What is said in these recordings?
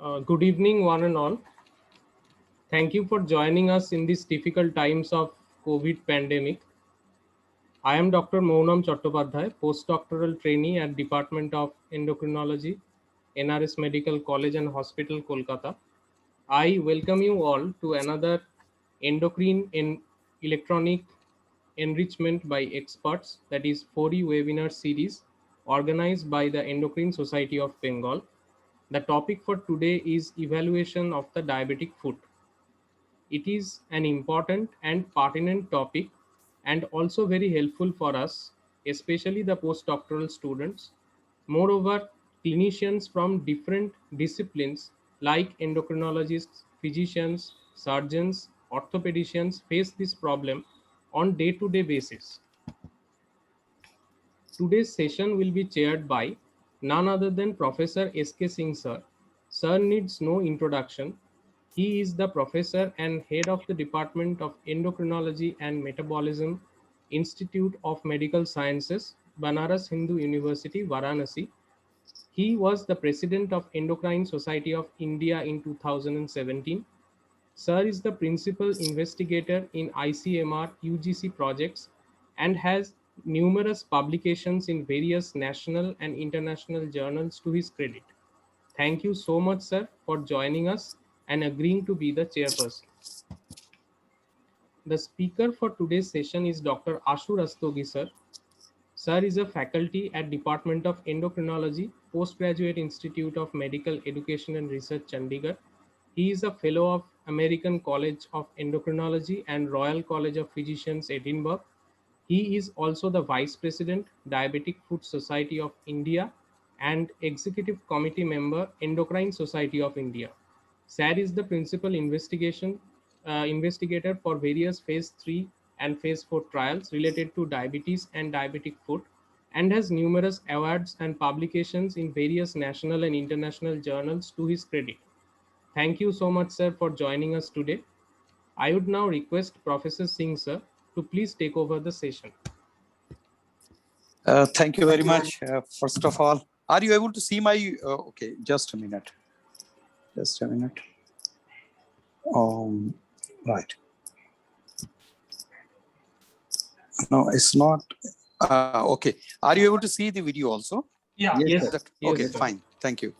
Good evening, one and all. Thank you for joining us in these difficult times of COVID pandemic. I am Dr. Mounam Chattopadhyay, postdoctoral trainee at Department of Endocrinology, NRS Medical College and Hospital, Kolkata. I welcome you all to another Endocrine in Electronic Enrichment by Experts, that is 4E webinar series organized by the Endocrine Society of Bengal. The topic for today is evaluation of the diabetic foot. It is an important and pertinent topic and also very helpful for us, especially the postdoctoral students. Moreover, clinicians from different disciplines like endocrinologists, physicians, surgeons, orthopedicians face this problem on day-to-day basis. Today's session will be chaired by none other than Professor S.K. Singh sir. Sir needs no introduction. He is the professor and head of the Department of Endocrinology and Metabolism, Institute of Medical Sciences, Banaras Hindu University, Varanasi. He was the president of Endocrine Society of India in 2017. Sir is the principal investigator in ICMR UGC projects and has numerous publications in various national and international journals to his credit. Thank you so much, sir, for joining us and agreeing to be the chairperson. The speaker for today's session is Dr. Ashu Rastogi, sir. Sir is a faculty at Department of Endocrinology, Postgraduate Institute of Medical Education and Research, Chandigarh. He is a fellow of American College of Endocrinology and Royal College of Physicians, Edinburgh. He is also the Vice President, Diabetic Foot Society of India and Executive Committee member, Endocrine Society of India. SAD is the principal investigator for various phase 3 and phase 4 trials related to diabetes and diabetic foot and has numerous awards and publications in various national and international journals to his credit. Thank you so much, sir, for joining us today. I would now request Professor Singh, sir, to please take over the session. Thank you very much. First of all, are you able to see my, okay, just a minute. Just a minute. Right. No, it's not. Okay. Are you able to see the video also? Yeah. Yes. Okay, Yes, fine. Thank you.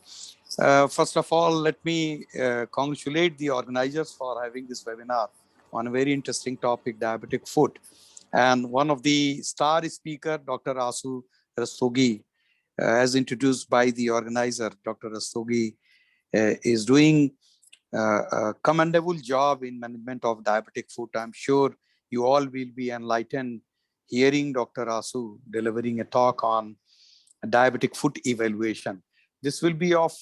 First of all, let me congratulate the organizers for having this webinar on a very interesting topic, diabetic foot. And one of the star speaker, Dr. Ashu Rastogi, as introduced by the organizer, Dr. Rastogi, is doing a commendable job in management of diabetic foot. I'm sure you all will be enlightened hearing Dr. Ashu delivering a talk on diabetic foot evaluation. This will be of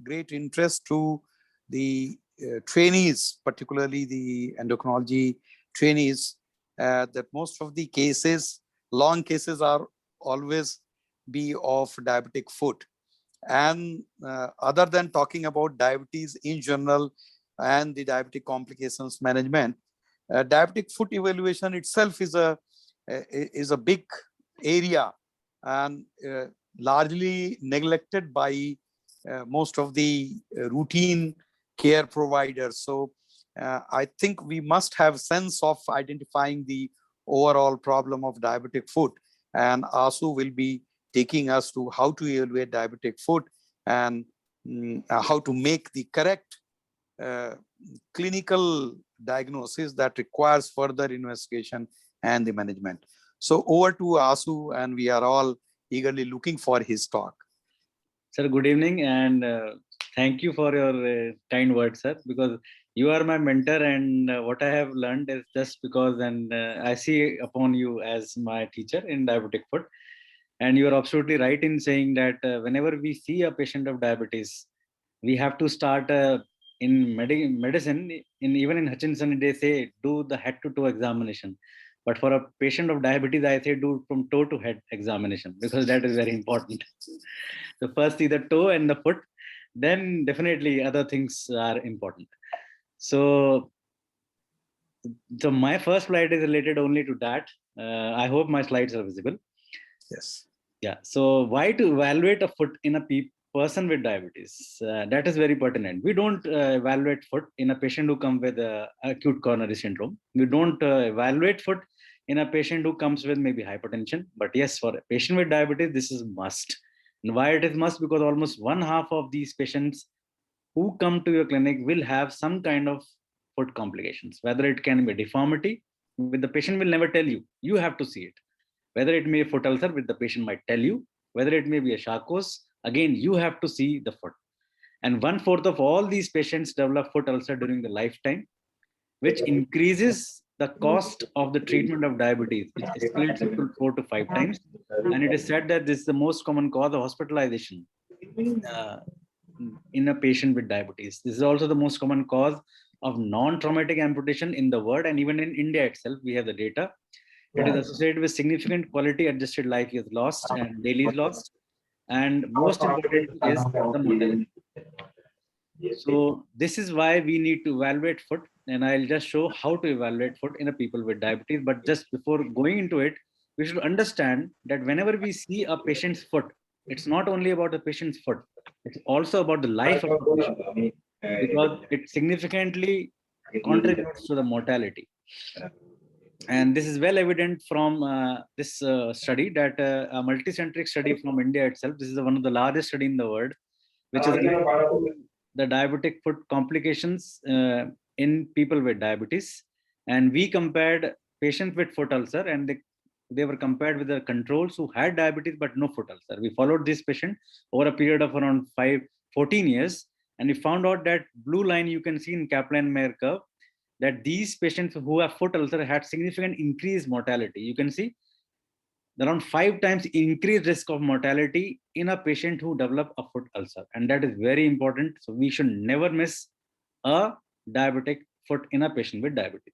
great interest to the trainees, particularly the endocrinology trainees, that most of the cases, long cases, are always be of diabetic foot. And other than talking about diabetes in general and the diabetic complications management, diabetic foot evaluation itself is a big area and largely neglected by most of the routine care providers. So I think we must have sense of identifying the overall problem of diabetic foot, and Asu will be taking us to how to evaluate diabetic foot and how to make the correct clinical diagnosis that requires further investigation and the management. So over to Asu, and we are all eagerly looking for his talk. Sir, good evening, and thank you for your kind words, sir, because you are my mentor, and what I have learned is just because, and I see upon you as my teacher in diabetic foot. And you are absolutely right in saying that whenever we see a patient of diabetes, we have to start in medicine, even in Hutchinson, they say do the head to toe examination. But for a patient of diabetes, I say do from toe to head examination, because that is very important. So first see the toe and the foot, then definitely other things are important. So my first slide is related only to that. I hope my slides are visible. Yes. Yeah. So why to evaluate a foot in a person with diabetes, that is very pertinent. We don't evaluate foot in a patient who comes with acute coronary syndrome. We don't evaluate foot in a patient who comes with maybe hypertension. But yes, for a patient with diabetes, this is must. And why it is must? Because almost one half of these patients who come to your clinic will have some kind of foot complications, whether it can be a deformity, with the patient will never tell you. You have to see it. Whether it may be a foot ulcer, with the patient might tell you. Whether it may be a Charcos, again, you have to see the foot. And 1/4 of all these patients develop foot ulcer during the lifetime, which increases the cost of the treatment of diabetes, which escalates up to 4 to 5 times. And it is said that this is the most common cause of hospitalization uh, in a patient with diabetes. This is also the most common cause of non-traumatic amputation in the world, and even in India itself, we have the data. It is associated with significant quality adjusted life years lost and days lost. And most important is the mortality. So this is why we need to evaluate foot, and I'll just show how to evaluate foot in a people with diabetes. But just before going into it, we should understand that whenever we see a patient's foot, it's not only about the patient's foot, it's also about the life of the patient, because it significantly contributes to the mortality. And this is well evident from this study, that a multicentric study from India itself. This is one of the largest study in the world, which is the diabetic foot complications in people with diabetes. And we compared patients with foot ulcer, and they were compared with the controls who had diabetes but no foot ulcer. We followed this patient over a period of around 14 years, and we found out that blue line you can see in Kaplan-Meier curve, that these patients who have foot ulcer had significant increased mortality. You can see around 5 times increased risk of mortality in a patient who develop a foot ulcer. And that is very important. So we should never miss a diabetic foot in a patient with diabetes.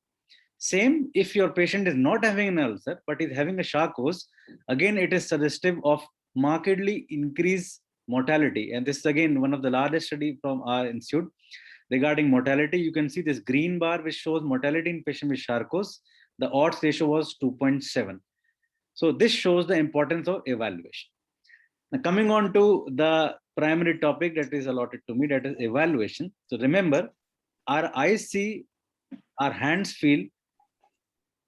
Same if your patient is not having an ulcer, but is having a Charcos, again, it is suggestive of markedly increased mortality. And this is again one of the largest study from our institute regarding mortality. You can see this green bar, which shows mortality in patient with Charcos. The odds ratio was 2.7. So this shows the importance of evaluation. Now coming on to the primary topic that is allotted to me, that is evaluation. So remember, our eyes see, our hands feel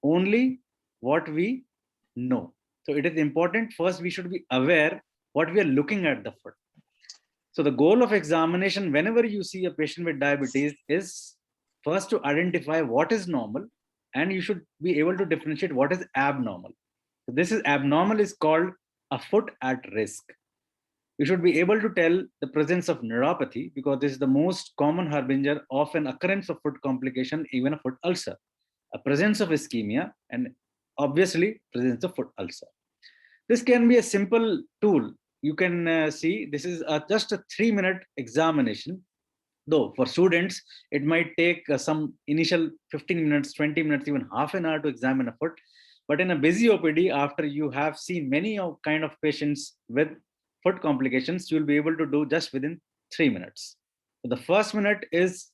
only what we know. So it is important, first we should be aware what we are looking at the foot. So the goal of examination whenever you see a patient with diabetes is first to identify what is normal, and you should be able to differentiate what is abnormal. So this is abnormal is called a foot at risk. You should be able to tell the presence of neuropathy, because this is the most common harbinger of an occurrence of foot complication, even a foot ulcer. A presence of ischemia, and obviously presence of foot ulcer. This can be a simple tool. You can see this is just a 3-minute examination. Though for students, it might take some initial 15 minutes, 20 minutes, even half an hour to examine a foot. But in a busy OPD, after you have seen many kind of patients with foot complications, you'll be able to do just within 3 minutes. So the first minute is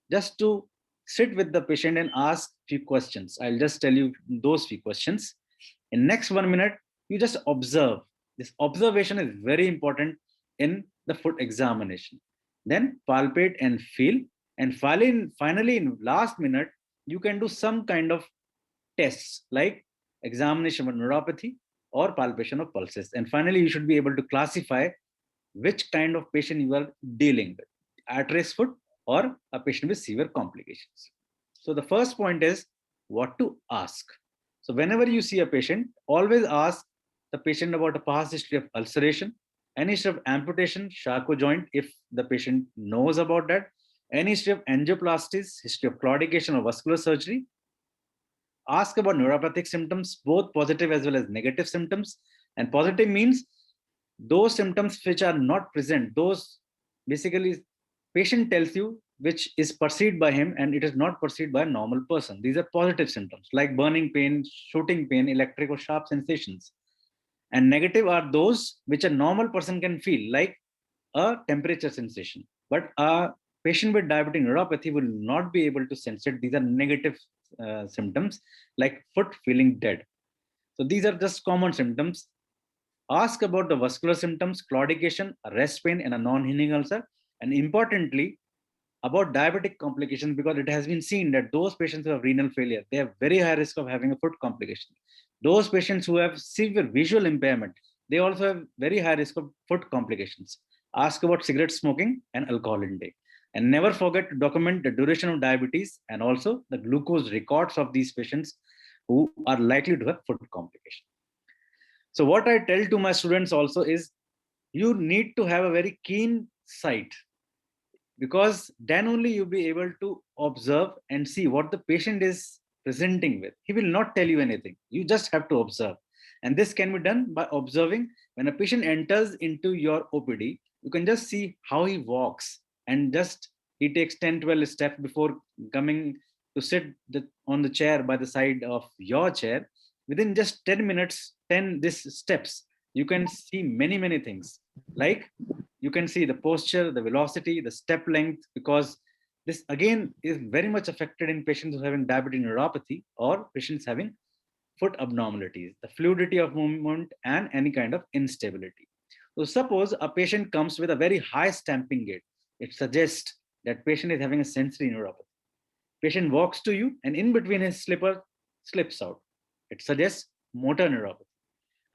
just to sit with the patient and ask few questions. I'll just tell you those few questions. In next 1 minute, you just observe. This observation is very important in the foot examination. Then palpate and feel. And finally, in last minute, you can do some kind of tests like examination of neuropathy or palpation of pulses. And finally, you should be able to classify which kind of patient you are dealing with, at-risk foot or a patient with severe complications. So the first point is what to ask. So whenever you see a patient, always ask the patient about a past history of ulceration, any history of amputation, Charcot joint, if the patient knows about that, any history of angioplasties, history of claudication or vascular surgery. Ask about neuropathic symptoms, both positive as well as negative symptoms. And positive means those symptoms which are not present, those basically patient tells you which is perceived by him and it is not perceived by a normal person. These are positive symptoms like burning pain, shooting pain, electric or sharp sensations. And negative are those which a normal person can feel, like a temperature sensation. But a patient with diabetic neuropathy will not be able to sense it. These are negative symptoms like foot feeling dead. So these are just common symptoms. Ask about the vascular symptoms, claudication, rest pain, and a non-healing ulcer. And importantly, about diabetic complications, because it has been seen that those patients who have renal failure, they have very high risk of having a foot complication. Those patients who have severe visual impairment, they also have very high risk of foot complications. Ask about cigarette smoking and alcohol intake. And never forget to document the duration of diabetes and also the glucose records of these patients who are likely to have foot complication. So what I tell to my students also is, you need to have a very keen sight, because then only you'll be able to observe and see what the patient is presenting with. He will not tell you anything. You just have to observe. And this can be done by observing. When a patient enters into your OPD, you can just see how he walks, and just he takes 10, 12 steps before coming to sit on the chair by the side of your chair. Within just 10 minutes, 10 this steps, you can see many, many things. Like, you can see the posture, the velocity, the step length, because this again is very much affected in patients who are having diabetic neuropathy or patients having foot abnormalities, the fluidity of movement, and any kind of instability. So suppose a patient comes with a very high stamping gait. It suggests that patient is having a sensory neuropathy. Patient walks to you and in between his slipper slips out. It suggests motor neuropathy.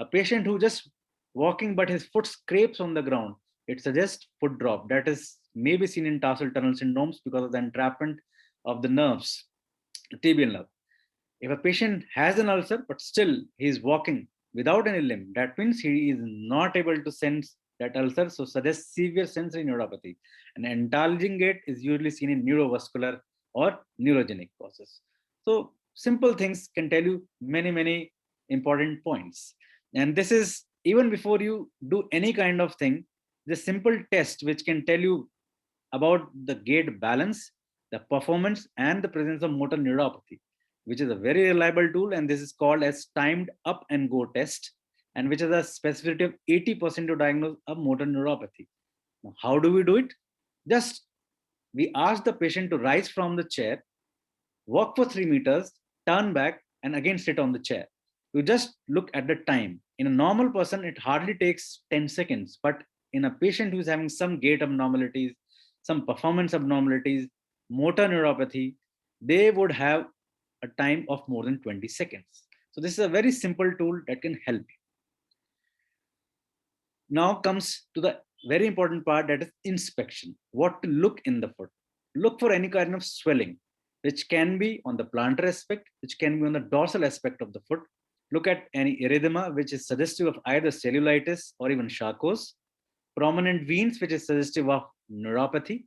A patient who just walking but his foot scrapes on the ground, it suggests foot drop. That is maybe seen in tarsal tunnel syndromes because of the entrapment of the nerves, the tibial nerve. If a patient has an ulcer but still he is walking without any limb, that means he is not able to sense that ulcer, so suggests severe sensory neuropathy. An enlarging gait is usually seen in neurovascular or neurogenic process. So simple things can tell you many, many important points. And this is even before you do any kind of thing, the simple test which can tell you about the gait balance, the performance, and the presence of motor neuropathy, which is a very reliable tool. And this is called as timed up and go test, and which has a specificity of 80% to diagnose a motor neuropathy. Now, how do we do it? Just we ask the patient to rise from the chair, walk for 3 meters, turn back, and again sit on the chair. You just look at the time. In a normal person, it hardly takes 10 seconds, but in a patient who's having some gait abnormalities, some performance abnormalities, motor neuropathy, they would have a time of more than 20 seconds. So this is a very simple tool that can help you. Now comes to the very important part, that is inspection. What to look in the foot. Look for any kind of swelling, which can be on the plantar aspect, which can be on the dorsal aspect of the foot. Look at any erythema, which is suggestive of either cellulitis or even Charcot's. Prominent veins, which is suggestive of neuropathy.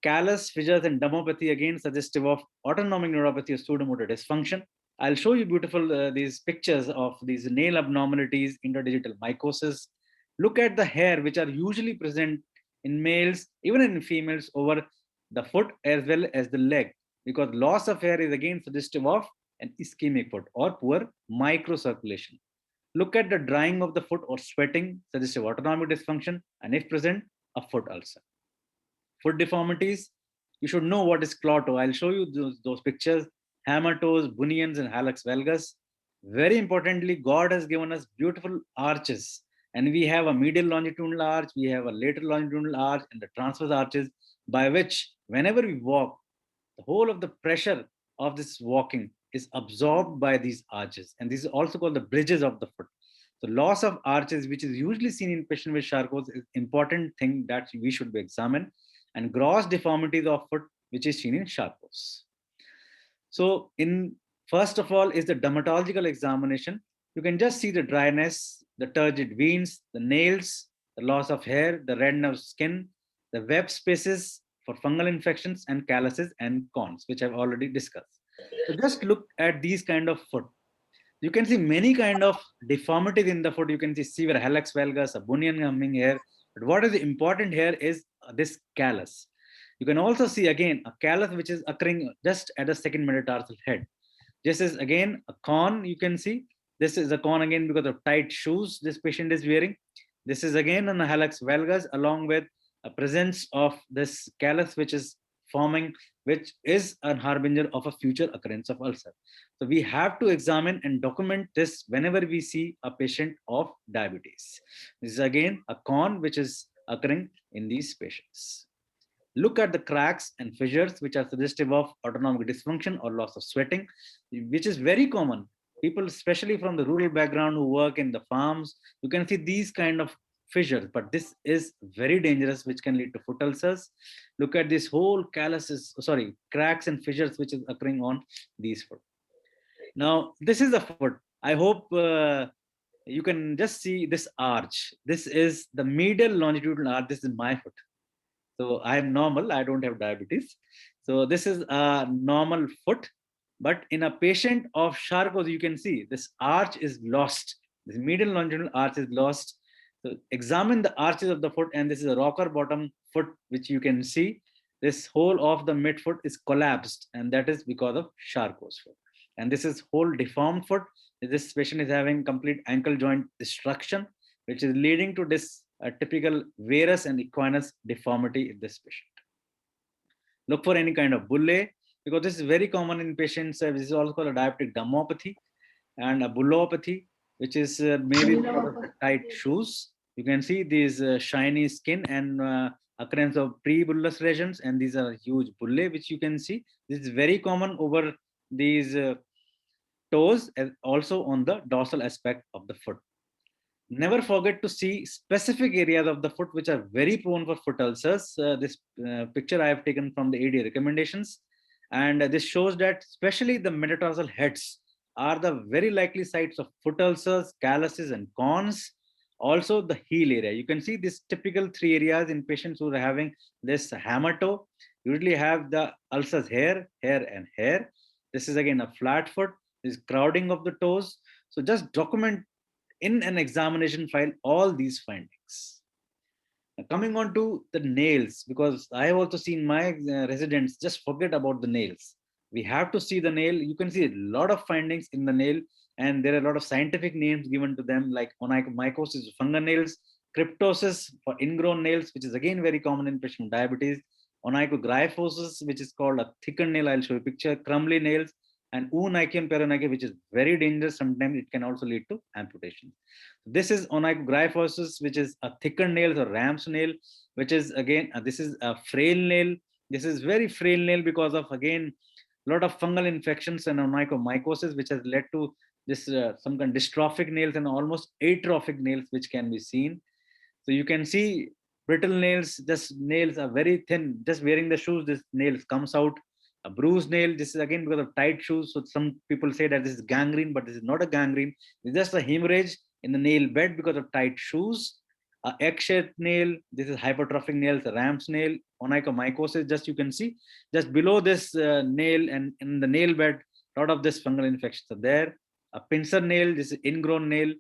Callus, fissures, and dermopathy, again suggestive of autonomic neuropathy or pseudomotor dysfunction. I'll show you beautiful these pictures of these nail abnormalities, interdigital mycosis. Look at the hair, which are usually present in males, even in females, over the foot as well as the leg, because loss of hair is again suggestive of an ischemic foot or poor microcirculation. Look at the drying of the foot or sweating, suggestive autonomic dysfunction, and if present, a foot ulcer. Foot deformities, you should know what is clotto. I'll show you those pictures: hammer toes, bunions, and hallux valgus. Very importantly, God has given us beautiful arches, and we have a medial longitudinal arch, we have a lateral longitudinal arch, and the transverse arches, by which whenever we walk, the whole of the pressure of this walking is absorbed by these arches, and this is also called the bridges of the foot. So loss of arches, which is usually seen in patients with Charcot's, is important thing that we should be examined, and gross deformities of foot, which is seen in Charcot's. So in first of all is the dermatological examination. You can just see the dryness, the turgid veins, the nails, the loss of hair, the redness of skin, the web spaces for fungal infections, and calluses and corns, which I've already discussed. So just look at these kind of foot. You can see many kind of deformities in the foot. You can see severe hallux valgus, a bunion coming here. But what is important here is this callus. You can also see again a callus which is occurring just at the second metatarsal head. This is again a corn. You can see this is a corn again because of tight shoes this patient is wearing. This is again on the hallux valgus along with a presence of this callus which is forming which is a harbinger of a future occurrence of ulcer. So we have to examine and document this whenever we see a patient of diabetes. This is again a con which is occurring in these patients. Look at the cracks and fissures which are suggestive of autonomic dysfunction or loss of sweating, which is very common. People, especially from the rural background who work in the farms, you can see these kind of fissures, but this is very dangerous, which can lead to foot ulcers. Look at this whole cracks and fissures which is occurring on these foot. Now, this is the foot. I hope you can just see this arch. This is the medial longitudinal arch. This is my foot. So I'm normal, I don't have diabetes. So this is a normal foot, but in a patient of Charcot's, you can see this arch is lost. This medial longitudinal arch is lost. So examine the arches of the foot, and this is a rocker bottom foot, which you can see. This whole of the midfoot is collapsed, and that is because of Charcot's foot. And this is whole deformed foot. This patient is having complete ankle joint destruction, which is leading to this typical varus and equinus deformity in this patient. Look for any kind of bulle, because this is very common in patients. This is also called a diabetic dermopathy and a bullopathy, which is maybe because of tight shoes. You can see these shiny skin and occurrence of pre-bullous lesions, and these are huge bulle, which you can see. This is very common over these toes and also on the dorsal aspect of the foot. Never forget to see specific areas of the foot which are very prone for foot ulcers. This picture I have taken from the AD recommendations, and this shows that especially the metatarsal heads are the very likely sites of foot ulcers, calluses, and corns. Also the heel area. You can see these typical three areas in patients who are having this hammer toe. Usually have the ulcers here, here, and here. This is again a flat foot. This crowding of the toes. So just document in an examination file all these findings. Now, coming on to the nails, because I have also seen my residents just forget about the nails. We have to see the nail. You can see a lot of findings in the nail, and there are a lot of scientific names given to them, like onychomycosis of fingernails, cryptosis for ingrown nails, which is again very common in patients with diabetes, onychogryphosis, which is called a thickened nail. I'll show you a picture, crumbly nails, and oonychium peroonychium, which is very dangerous. Sometimes it can also lead to amputation. This is onychogryphosis, which is a thickened nail or ram's nail, which is again, this is a frail nail. This is very frail nail because of, again, a lot of fungal infections and onychomycosis, which has led to this some kind of dystrophic nails and almost atrophic nails, which can be seen. So you can see brittle nails, just nails are very thin. Just wearing the shoes, this nails comes out. A bruised nail, this is again because of tight shoes. So some people say that this is gangrene, but this is not a gangrene. It's just a hemorrhage in the nail bed because of tight shoes. A egg-shaped nail, this is hypertrophic nails, a ram's nail, onychomycosis. Just you can see just below this nail and in the nail bed, a lot of this fungal infections are there. A pincer nail, this is ingrown nail.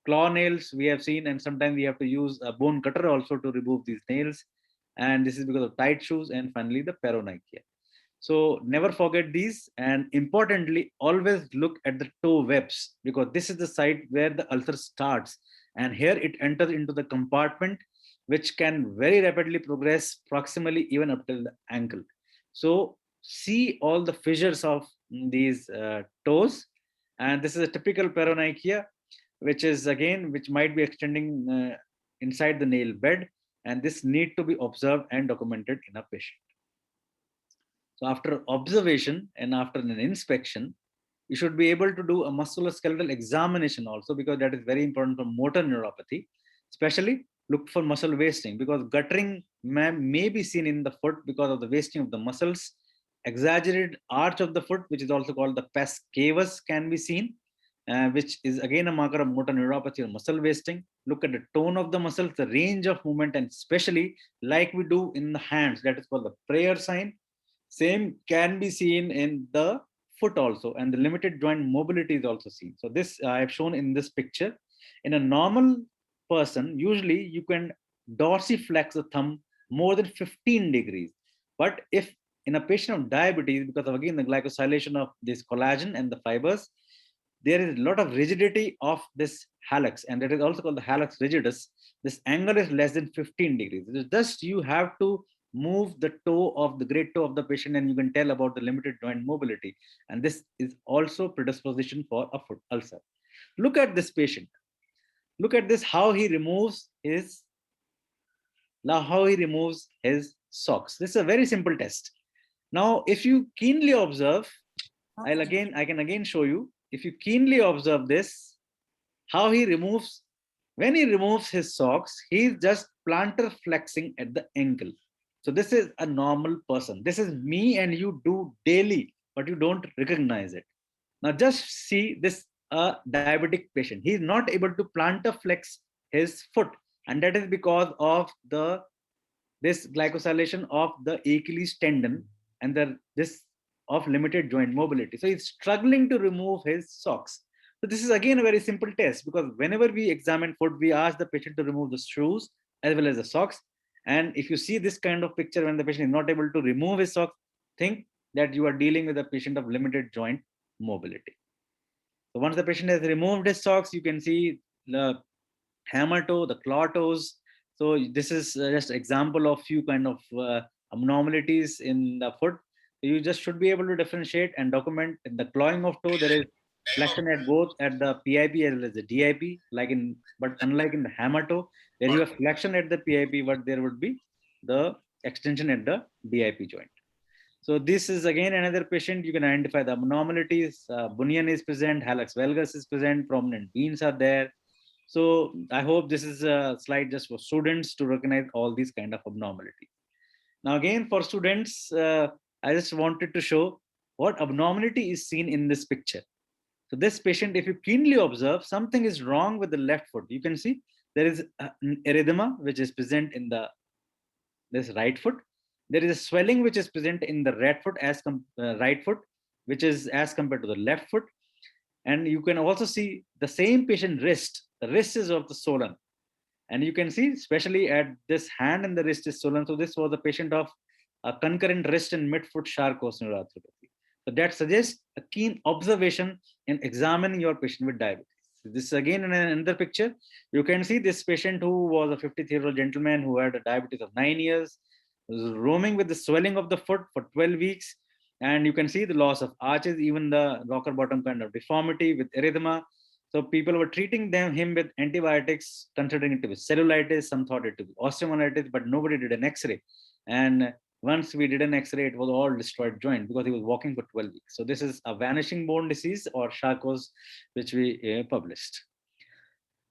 Claw nails we have seen, and sometimes we have to use a bone cutter also to remove these nails. And this is because of tight shoes. And finally, the peroonychia. So never forget these, and importantly, always look at the toe webs, because this is the site where the ulcer starts, and here it enters into the compartment, which can very rapidly progress proximally even up till the ankle. So see all the fissures of these toes, and this is a typical peroonychia, which is again, which might be extending inside the nail bed, and this need to be observed and documented in a patient. So after observation and after an inspection, you should be able to do a musculoskeletal examination also, because that is very important for motor neuropathy. Especially look for muscle wasting, because guttering may be seen in the foot because of the wasting of the muscles. Exaggerated arch of the foot, which is also called the pes cavus, can be seen, which is again a marker of motor neuropathy or muscle wasting. Look at the tone of the muscles, the range of movement, and especially like we do in the hands, that is called the prayer sign. Same can be seen in the foot also, and the limited joint mobility is also seen. So this I have shown in this picture. In a normal person, usually you can dorsiflex the thumb more than 15 degrees. But if in a patient of diabetes, because of again the glycosylation of this collagen and the fibers, there is a lot of rigidity of this hallux, and that is also called the hallux rigidus. This angle is less than 15 degrees. It is just you have to move the toe of the great toe of the patient, and you can tell about the limited joint mobility. And this is also predisposition for a foot ulcer. Look at this patient. Look at this, how he removes his socks. This is a very simple test. Now, if you keenly observe, I can again show you. If you keenly observe this, how he removes, when he removes his socks, he's just plantar flexing at the ankle. So this is a normal person. This is me and you do daily, but you don't recognize it. Now just see this, a diabetic patient. He's not able to plantar flex his foot, and that is because of this glycosylation of the Achilles tendon and this of limited joint mobility. So he's struggling to remove his socks. So this is again a very simple test, because whenever we examine foot, we ask the patient to remove the shoes as well as the socks. And if you see this kind of picture when the patient is not able to remove his socks, think that you are dealing with a patient of limited joint mobility. So once the patient has removed his socks, you can see the hammer toe, the claw toes. So this is just example of few kind of abnormalities in the foot. You just should be able to differentiate and document. In the clawing of toe, there is flexion at both at the PIP as well as the DIP, but unlike in the hammer toe, where you have flexion at the PIP, but there would be the extension at the DIP joint. So this is again another patient. You can identify the abnormalities. Bunion is present, hallux valgus is present, prominent veins are there. So I hope this is a slide just for students to recognize all these kind of abnormalities. Now again for students, I just wanted to show what abnormality is seen in this picture. So this patient, if you keenly observe, something is wrong with the left foot. You can see there is an erythema which is present in this right foot. There is a swelling which is present in the right foot, which is as compared to the left foot. And you can also see the same patient wrist. The wrist is of the swollen. And you can see, especially at this hand and the wrist is swollen. So this was a patient of a concurrent wrist and midfoot Charcot's neuropathy. So that suggests a keen observation in examining your patient with diabetes. This is again in another picture. You can see this patient who was a 53-year-old gentleman who had a diabetes of 9 years, was roaming with the swelling of the foot for 12 weeks. And you can see the loss of arches, even the rocker bottom kind of deformity with erythema. So people were treating him with antibiotics, considering it to be cellulitis. Some thought it to be osteomyelitis, but nobody did an X-ray. And once we did an X-ray, it was all destroyed joint because he was walking for 12 weeks. So this is a vanishing bone disease or Charcot's, which we published.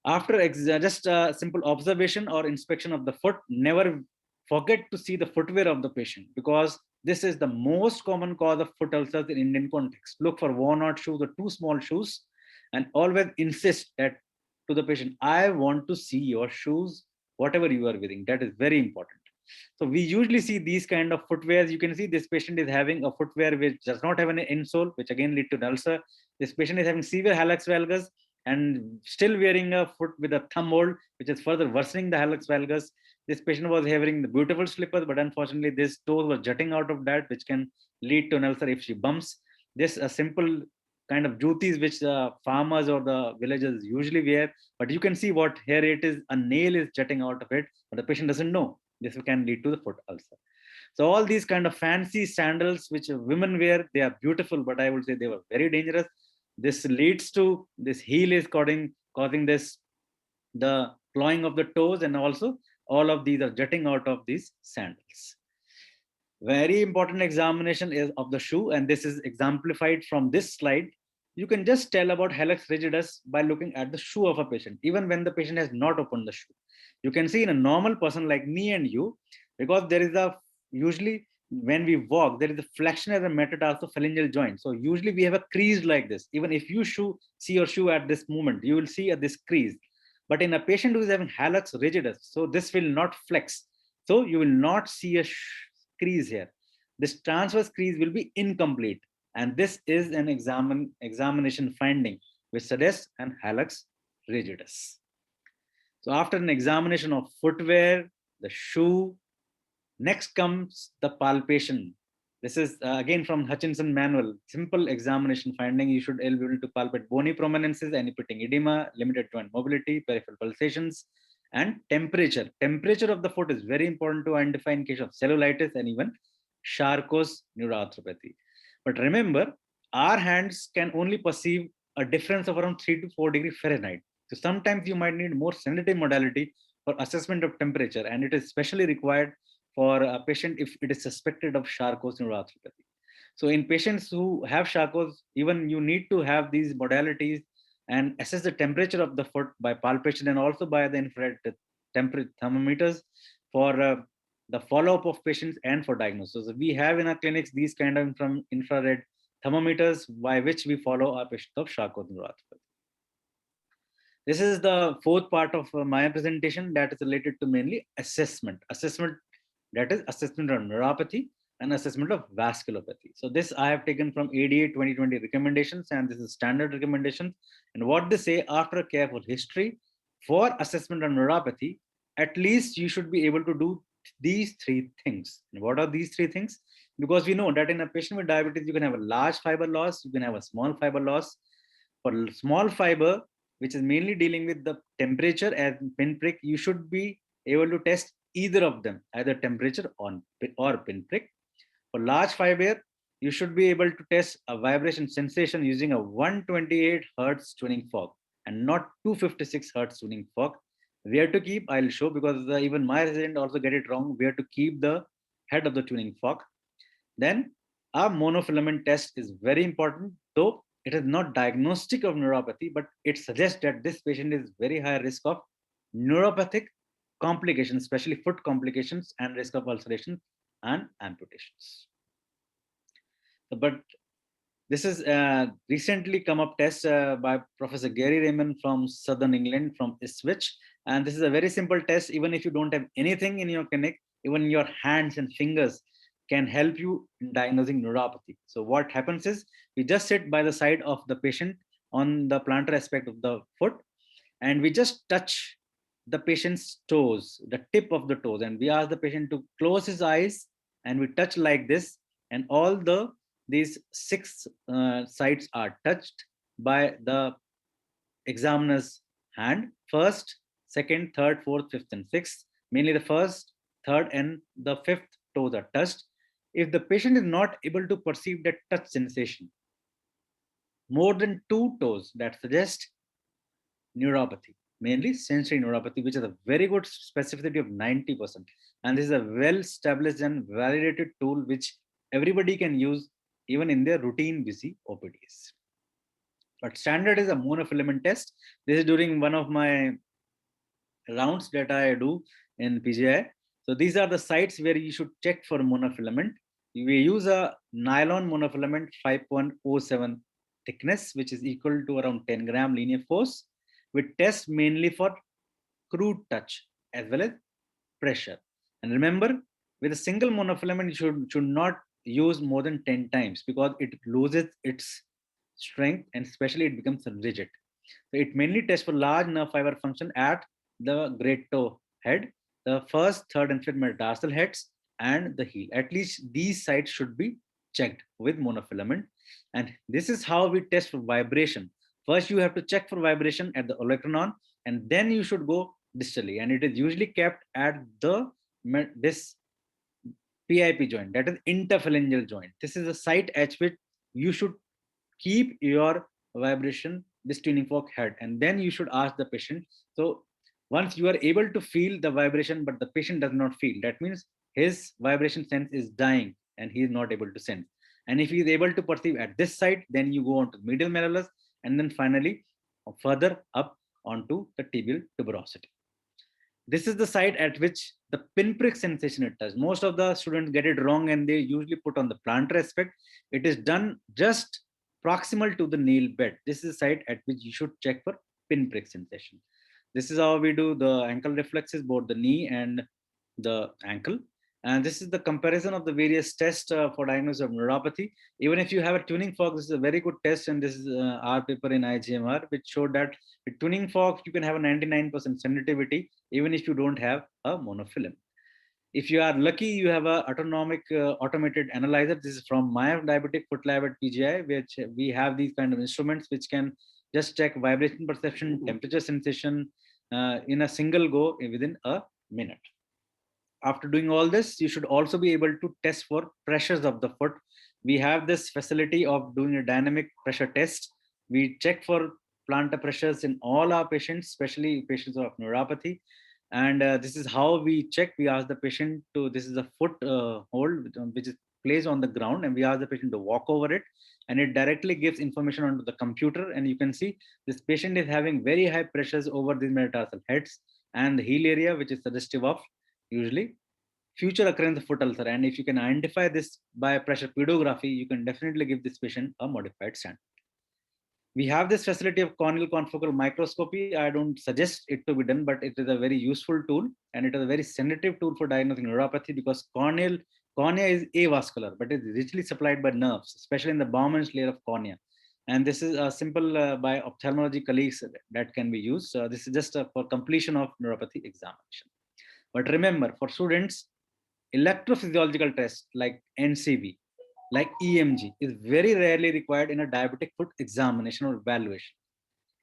After just a simple observation or inspection of the foot, never forget to see the footwear of the patient, because this is the most common cause of foot ulcers in Indian context. Look for worn-out shoes or too small shoes, and always insist to the patient, I want to see your shoes, whatever you are wearing. That is very important. So we usually see these kind of footwears. You can see this patient is having a footwear which does not have an insole, which again lead to an ulcer. This patient is having severe hallux valgus and still wearing a foot with a thumb hold, which is further worsening the hallux valgus. This patient was having the beautiful slippers, but unfortunately this toes were jutting out of that, which can lead to an ulcer if she bumps. This a simple kind of jutis which the farmers or the villagers usually wear, but you can see what here it is, a nail is jutting out of it, but the patient doesn't know. This can lead to the foot ulcer. So all these kind of fancy sandals which women wear, they are beautiful, but I would say they were very dangerous. This leads to this heel is causing this, the clawing of the toes, and also all of these are jutting out of these sandals. Very important examination is of the shoe, and this is exemplified from this slide. You can just tell about hallux rigidus by looking at the shoe of a patient, even when the patient has not opened the shoe. You can see in a normal person like me and you, because there is usually when we walk, there is a flexion as a metatarsophalangeal joint. So usually we have a crease like this. Even if you see your shoe at this moment, you will see this crease. But in a patient who is having hallux rigidus, so this will not flex. So you will not see a crease here. This transverse crease will be incomplete. And this is an examination finding which suggests an hallux rigidus. So after an examination of footwear, the shoe, next comes the palpation. This is again from Hutchinson manual. Simple examination finding. You should be able to palpate bony prominences, any pitting edema, limited joint mobility, peripheral pulsations, And temperature of the foot is very important to identify in case of cellulitis and even Charcot's neuropathy. But remember, our hands can only perceive a difference of around 3 to 4 degrees Fahrenheit. So sometimes you might need more sensitive modality for assessment of temperature, and it is especially required for a patient if it is suspected of Charcot's neuropathy. So in patients who have Charcot's, even you need to have these modalities and assess the temperature of the foot by palpation and also by the infrared temperature thermometers for the follow-up of patients and for diagnosis. So we have in our clinics these kind of infrared thermometers by which we follow our patients of Charcot neuropathy. This is the fourth part of my presentation that is related to mainly assessment. That is assessment of neuropathy and assessment of vasculopathy. So this I have taken from ADA 2020 recommendations, and this is standard recommendations. And what they say, after a careful history for assessment of neuropathy, at least you should be able to do these three things. And what are these three things? Because we know that in a patient with diabetes, you can have a large fiber loss, you can have a small fiber loss. For small fiber, which is mainly dealing with the temperature and pinprick, you should be able to test either of them, either temperature or pinprick. For large fiber, you should be able to test a vibration sensation using a 128 Hertz tuning fork and not 256 Hertz tuning fork. Where to keep, I'll show, because even my resident also get it wrong, where to keep the head of the tuning fork. Then a monofilament test is very important, though it is not diagnostic of neuropathy, but it suggests that this patient is very high risk of neuropathic complications, especially foot complications and risk of ulceration and amputations. But this is recently come up test by Professor Gary Raymond from Southern England, from Ipswich. And this is a very simple test. Even if you don't have anything in your clinic, even your hands and fingers can help you in diagnosing neuropathy. So what happens is, we just sit by the side of the patient on the plantar aspect of the foot, and we just touch the patient's toes, the tip of the toes, and we ask the patient to close his eyes, and we touch like this, and all these six sites are touched by the examiner's hand. First, second, third, fourth, fifth, and sixth. Mainly the first, third, and the fifth toes are touched. If the patient is not able to perceive that touch sensation more than 2 toes, that suggests neuropathy, mainly sensory neuropathy, which is a very good specificity of 90%. And this is a well-established and validated tool which everybody can use even in their routine busy OPDs. But standard is a monofilament test. This is during one of my rounds that I do in PGI. So these are the sites where you should check for monofilament. We use a nylon monofilament 5.07 thickness, which is equal to around 10 gram linear force. We test mainly for crude touch as well as pressure. And remember, with a single monofilament, you should not use more than 10 times, because it loses its strength and especially it becomes rigid. So it mainly tests for large nerve fiber function at the great toe head, the first, third, and fifth metatarsal heads, and the heel. At least these sites should be checked with monofilament. And this is how we test for vibration. First, you have to check for vibration at the olecranon, and then you should go distally. And it is usually kept at this PIP joint, that is interphalangeal joint. This is a site at which you should keep your vibration, this tuning fork head, and then you should ask the patient. So once you are able to feel the vibration, but the patient does not feel, that means his vibration sense is dying and he is not able to sense. And if he is able to perceive at this site, then you go on to medial malleolus, and then finally further up onto the tibial tuberosity. This is the site at which the pinprick sensation it does. Most of the students get it wrong and they usually put on the plantar aspect. It is done just proximal to the nail bed. This is the site at which you should check for pinprick sensation. This is how we do the ankle reflexes, both the knee and the ankle. And this is the comparison of the various tests for diagnosis of neuropathy. Even if you have a tuning fork, this is a very good test. And this is our paper in IGMR, which showed that with tuning fork, you can have a 99% sensitivity, even if you don't have a monofilament. If you are lucky, you have a autonomic automated analyzer. This is from my diabetic foot lab at PGI, which we have these kind of instruments which can just check vibration perception, temperature sensation, in a single go within a minute. After doing all this, you should also be able to test for pressures of the foot. We have this facility of doing a dynamic pressure test. We check for plantar pressures in all our patients, especially patients of neuropathy. And this is how we check. We ask the patient to, this is a foot hold, which is placed on the ground, and we ask the patient to walk over it. And it directly gives information onto the computer. And you can see this patient is having very high pressures over the metatarsal heads and the heel area, which is suggestive of usually future occurrence of foot ulcer. And if you can identify this by pressure pedography, you can definitely give this patient a modified stand. We have this facility of corneal confocal microscopy. I don't suggest it to be done, but it is a very useful tool, and it is a very sensitive tool for diagnosing neuropathy, because cornea is avascular, but it is richly supplied by nerves, especially in the Bowman's layer of cornea. And this is a simple by ophthalmology colleagues that can be used. This is just for completion of neuropathy examination. But remember, for students, electrophysiological tests like NCV, like EMG, is very rarely required in a diabetic foot examination or evaluation.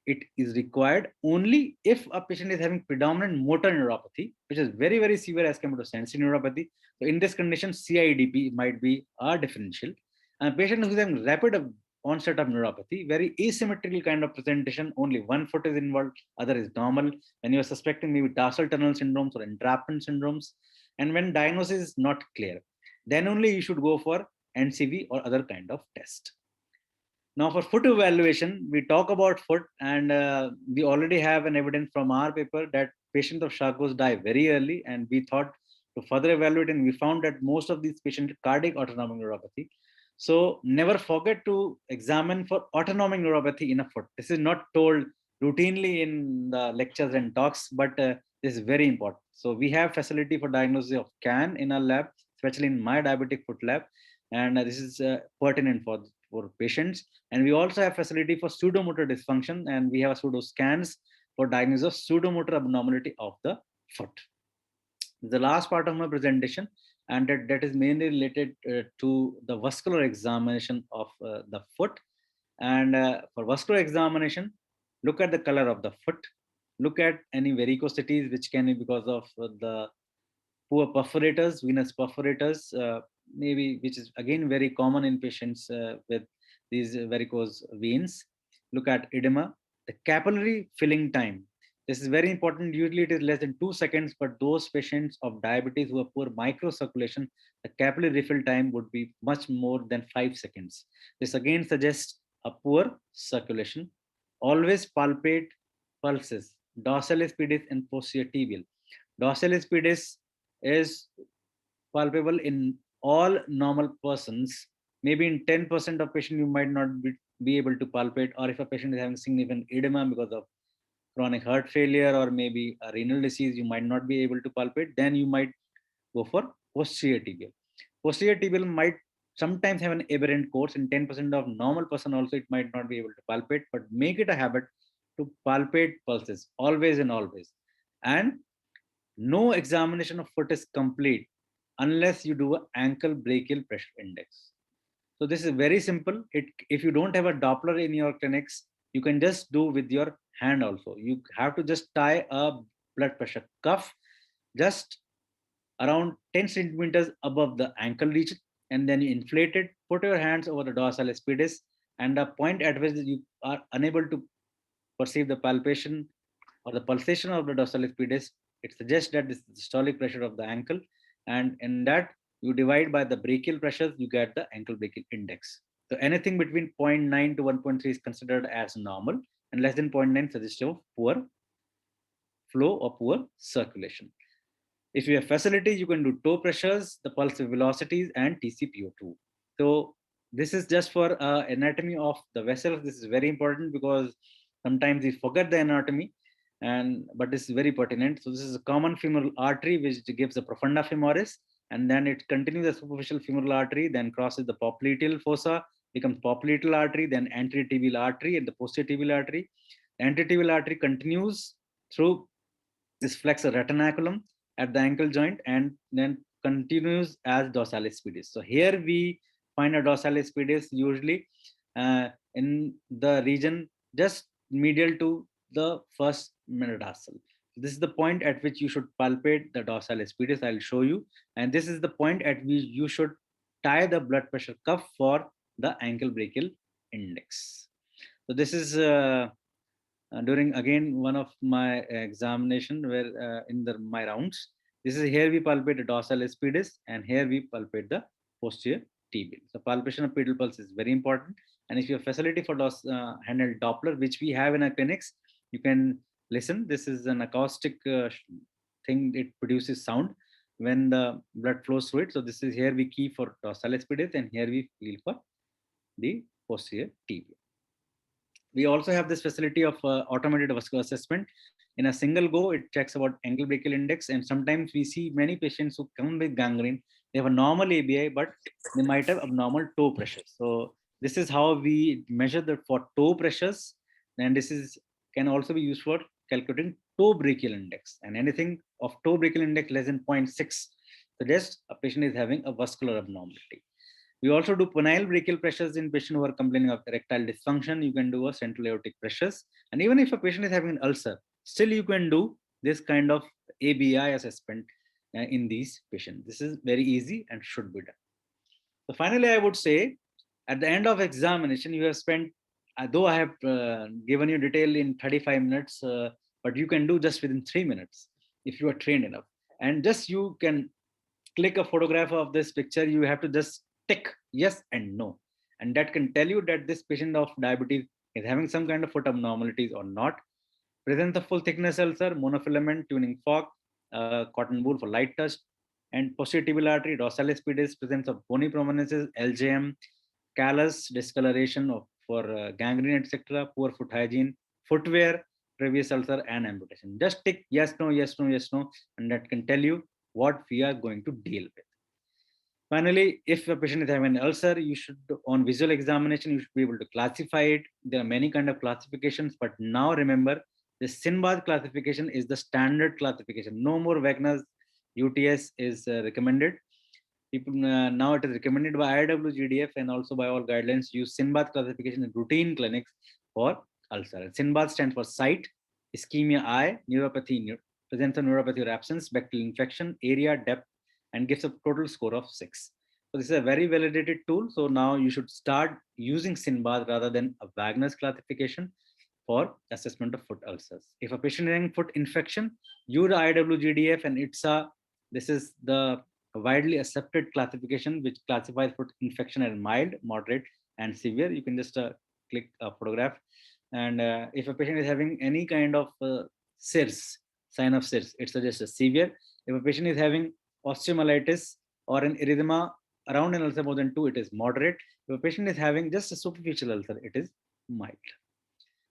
It is required only if a patient is having predominant motor neuropathy, which is very, very severe as compared to sensory neuropathy. So in this condition, CIDP might be a differential. And a patient who is having rapid onset of neuropathy, very asymmetrical kind of presentation, only one foot is involved, other is normal. When you are suspecting maybe tarsal tunnel syndromes or entrapment syndromes, and when diagnosis is not clear, then only you should go for NCV or other kind of test. Now for foot evaluation, we talk about foot, and we already have an evidence from our paper that patients of Charcot's die very early, and we thought to further evaluate, and we found that most of these patients have cardiac autonomic neuropathy. So never forget to examine for autonomic neuropathy in a foot. This is not told routinely in the lectures and talks, but this is very important. So we have facility for diagnosis of CAN in our lab, especially in my diabetic foot lab, and this is pertinent for patients. And we also have facility for pseudomotor dysfunction, and we have pseudo scans for diagnosis of pseudomotor abnormality of the foot. The last part of my presentation, and that is mainly related to the vascular examination of the foot. And for vascular examination, look at the color of the foot, look at any varicosities, which can be because of the poor perforators, venous perforators, maybe, which is again very common in patients with these varicose veins. Look at edema, the capillary filling time. This is very important. Usually it is less than 2 seconds, but those patients of diabetes who have poor microcirculation, the capillary refill time would be much more than 5 seconds. This again suggests a poor circulation. Always palpate pulses, dorsalis pedis and posterior tibial. Dorsalis pedis is palpable in all normal persons. Maybe in 10% of patients, you might not be able to palpate, or if a patient is having significant edema because of chronic heart failure or maybe a renal disease, you might not be able to palpate, then you might go for posterior tibial. Posterior tibial might sometimes have an aberrant course. In 10% of normal person also, it might not be able to palpate, but make it a habit to palpate pulses always and always. And no examination of foot is complete unless you do an ankle brachial pressure index. So this is very simple. If you don't have a Doppler in your clinics, you can just do with your hand also. You have to just tie a blood pressure cuff just around 10 centimeters above the ankle region, and then you inflate it, put your hands over the dorsalis pedis, and the point at which you are unable to perceive the palpation or the pulsation of the dorsalis pedis, it suggests that this is the systolic pressure of the ankle, and in that you divide by the brachial pressures, you get the ankle brachial index. So anything between 0.9 to 1.3 is considered as normal, and less than 0.9 suggests of poor flow or poor circulation. If you have facility, you can do toe pressures, the pulse velocities, and TCPO2. So this is just for anatomy of the vessels. This is very important because sometimes we forget the anatomy, but this is very pertinent. So this is a common femoral artery which gives the profunda femoris, and then it continues the superficial femoral artery, then crosses the popliteal fossa, becomes popliteal artery, then anterior tibial artery, and the posterior tibial artery. The anterior tibial artery continues through this flexor retinaculum at the ankle joint, and then continues as dorsalis pedis. So here we find a dorsalis pedis usually in the region just medial to the first metatarsal. This is the point at which you should palpate the dorsalis pedis. I'll show you. And this is the point at which you should tie the blood pressure cuff for the ankle brachial index. So this is during again one of my examination where in my rounds. This is here we palpate the dorsalis pedis and here we palpate the posterior tibial. So palpation of pedal pulse is very important. And if you have facility for handheld Doppler, which we have in our clinics, you can listen. This is an acoustic thing. It produces sound when the blood flows through it. So this is here we key for dorsalis pedis and here we feel for the posterior tibia. We also have this facility of automated vascular assessment. In a single go, it checks about ankle brachial index. And sometimes we see many patients who come with gangrene. They have a normal ABI, but they might have abnormal toe pressures. So this is how we measure that for toe pressures. And this is can also be used for calculating toe brachial index. And anything of toe brachial index less than 0.6 suggests a patient is having a vascular abnormality. We also do penile brachial pressures in patients who are complaining of erectile dysfunction. You can do a central aortic pressures. And even if a patient is having an ulcer, still you can do this kind of ABI assessment in these patients. This is very easy and should be done. So finally, I would say at the end of examination, you have spent, though I have given you detail in 35 minutes, but you can do just within 3 minutes if you are trained enough. And just you can click a photograph of this picture. You have to just tick yes and no. And that can tell you that this patient of diabetes is having some kind of foot abnormalities or not. Presence of full thickness ulcer, monofilament, tuning fork, cotton wool for light touch, and posterior tibial artery, dorsalis pedis, presence of bony prominences, LJM, callus, discoloration for gangrene, etc., poor foot hygiene, footwear, previous ulcer, and amputation. Just tick yes, no, yes, no, yes, no, and that can tell you what we are going to deal with. Finally, if a patient is having an ulcer, you should, on visual examination, you should be able to classify it. There are many kind of classifications, but now remember, the Sinbad classification is the standard classification. No more Wagner's UTS is recommended. People now it is recommended by IWGDF and also by all guidelines use Sinbad classification in routine clinics for ulcer. Sinbad stands for site, ischemia eye, neuropathy, presence of neuropathy or absence, bacterial infection, area, depth, and gives a total score of 6. So this is a very validated tool. So now you should start using Sinbad rather than a Wagner's classification for assessment of foot ulcers. If a patient is having foot infection, use IWGDF and ITSA. This is the widely accepted classification which classifies foot infection as mild, moderate, and severe. You can just click a photograph. And if a patient is having any kind of SIRS, sign of SIRS, it suggests a severe. If a patient is having osteomyelitis or an erythema around an ulcer more than 2, it is moderate. If a patient is having just a superficial ulcer, it is mild.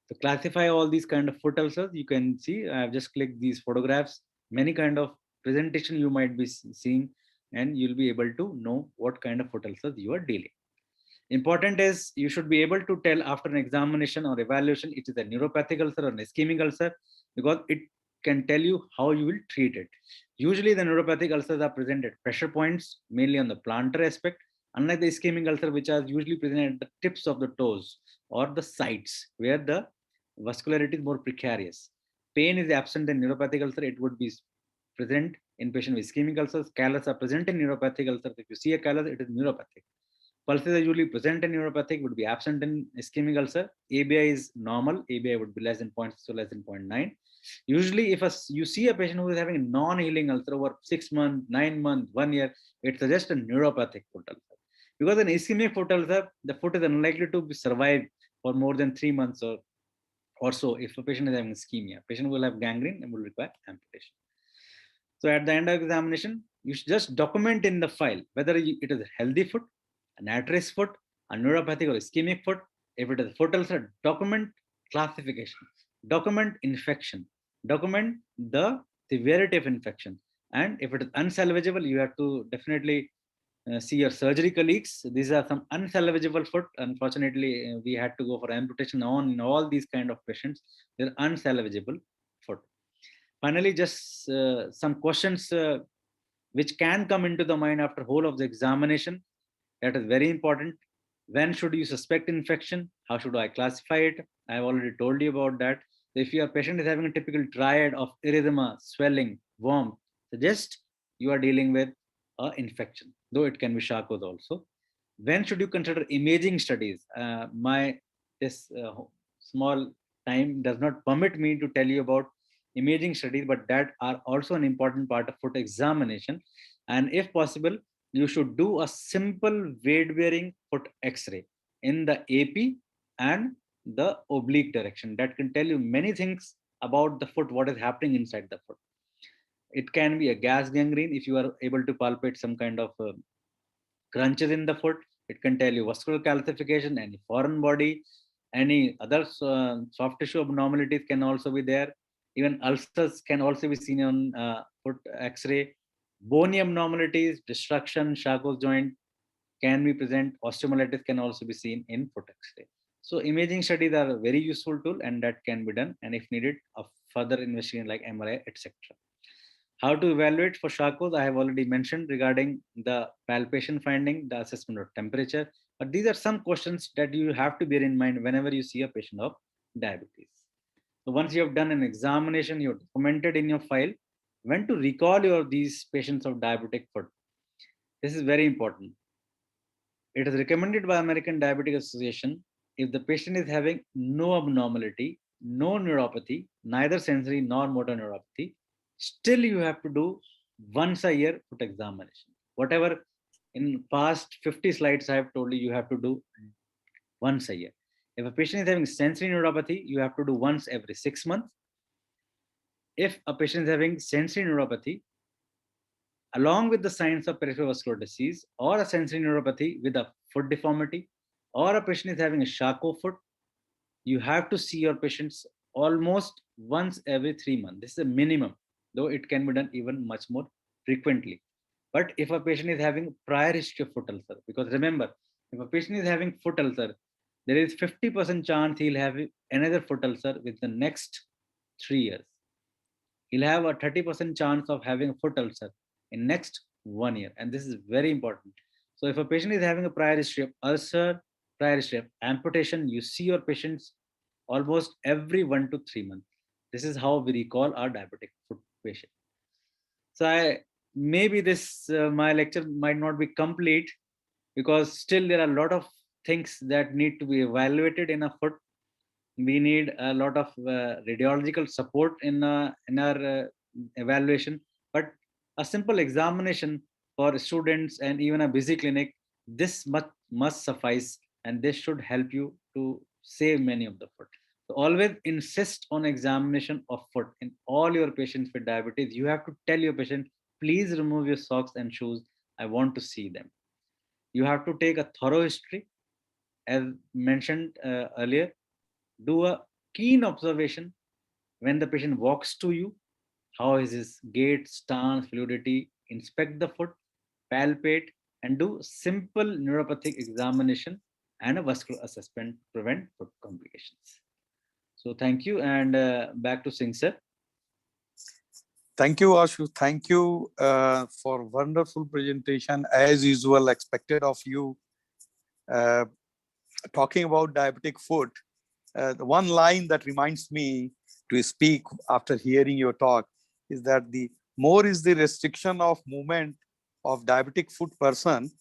To classify all these kind of foot ulcers, you can see I have just clicked these photographs. Many kind of presentation you might be seeing, and you'll be able to know what kind of foot ulcers you are dealing. Important is you should be able to tell after an examination or evaluation it is a neuropathic ulcer or an ischemic ulcer, because it can tell you how you will treat it. Usually the neuropathic ulcers are present at pressure points, mainly on the plantar aspect, unlike the ischemic ulcer, which are usually present at the tips of the toes or the sides, where the vascularity is more precarious. Pain is absent in neuropathic ulcer. It would be present in patient with ischemic ulcers. Callus are present in neuropathic ulcers. If you see a callus, it is neuropathic. Pulses are usually present in neuropathic, would be absent in ischemic ulcer. ABI is normal. ABI would be less than 0.6 or less than 0.9. Usually, if you see a patient who is having a non-healing ulcer over 6 months, 9 months, 1 year, it suggests a neuropathic foot ulcer. Because an ischemic foot ulcer, the foot is unlikely to survive for more than 3 months or so. If a patient is having ischemia, patient will have gangrene and will require amputation. So at the end of examination, you should just document in the file whether it is a healthy foot, an at-risk foot, a neuropathic or ischemic foot. If it is a foot ulcer, document classification, document infection, document the severity of infection. And if it is unsalvageable, you have to definitely see your surgery colleagues. These are some unsalvageable foot. Unfortunately, we had to go for amputation on all these kind of patients. They're unsalvageable foot. Finally, just some questions which can come into the mind after whole of the examination. That is very important. When should you suspect infection? How should I classify it? I have already told you about that. If your patient is having a typical triad of erythema, swelling, warmth, suggest you are dealing with an infection, though it can be Charcot also. When should you consider imaging studies? My this small time does not permit me to tell you about imaging studies, but that are also an important part of foot examination. And if possible, you should do a simple weight-bearing foot X-ray in the AP and the oblique direction. That can tell you many things about the foot, what is happening inside the foot. It can be a gas gangrene if you are able to palpate some kind of crunches in the foot. It can tell you vascular calcification, any foreign body, any other soft tissue abnormalities can also be there. Even ulcers can also be seen on foot X-ray. Bony abnormalities, destruction, Charcot joint can be present. Osteomyelitis can also be seen in foot X-ray. So imaging studies are a very useful tool, and that can be done. And if needed, a further investigation like MRI, etc. How to evaluate for Charcot, I have already mentioned regarding the palpation finding, the assessment of temperature. But these are some questions that you have to bear in mind whenever you see a patient of diabetes. So once you have done an examination, you have documented in your file when to recall these patients of diabetic foot. This is very important. It is recommended by American Diabetic Association if the patient is having no abnormality, no neuropathy, neither sensory nor motor neuropathy, still you have to do once a year foot examination. Whatever in past 50 slides I have told you, you have to do once a year. If a patient is having sensory neuropathy, you have to do once every 6 months. If a patient is having sensory neuropathy, along with the signs of peripheral vascular disease or a sensory neuropathy with a foot deformity, or a patient is having a Charcot foot, you have to see your patients almost once every 3 months. This is a minimum, though it can be done even much more frequently. But if a patient is having prior history of foot ulcer, because remember, if a patient is having foot ulcer, there is 50% chance he'll have another foot ulcer within the next 3 years. He'll have a 30% chance of having a foot ulcer in next 1 year. And this is very important. So if a patient is having a prior history of ulcer, prior history of amputation, you see your patients almost every 1 to 3 months. This is how we recall our diabetic foot patient. So maybe this my lecture might not be complete because still there are a lot of things that need to be evaluated in a foot. We need a lot of radiological support in our evaluation, but a simple examination for students and even a busy clinic, this must suffice, and this should help you to save many of the foot. So always insist on examination of foot in all your patients with diabetes. You have to tell your patient, please remove your socks and shoes, I want to see them. You have to take a thorough history, as mentioned earlier. Do a keen observation when the patient walks to you. How is his gait, stance, fluidity? Inspect the foot, palpate, and do simple neuropathic examination and a vascular assessment to prevent foot complications. So thank you, and back to Singh sir. Thank you, Ashu. Thank you for wonderful presentation. As usual, expected of you. Talking about diabetic foot, the one line that reminds me to speak after hearing your talk is that the more is the restriction of movement of diabetic foot person,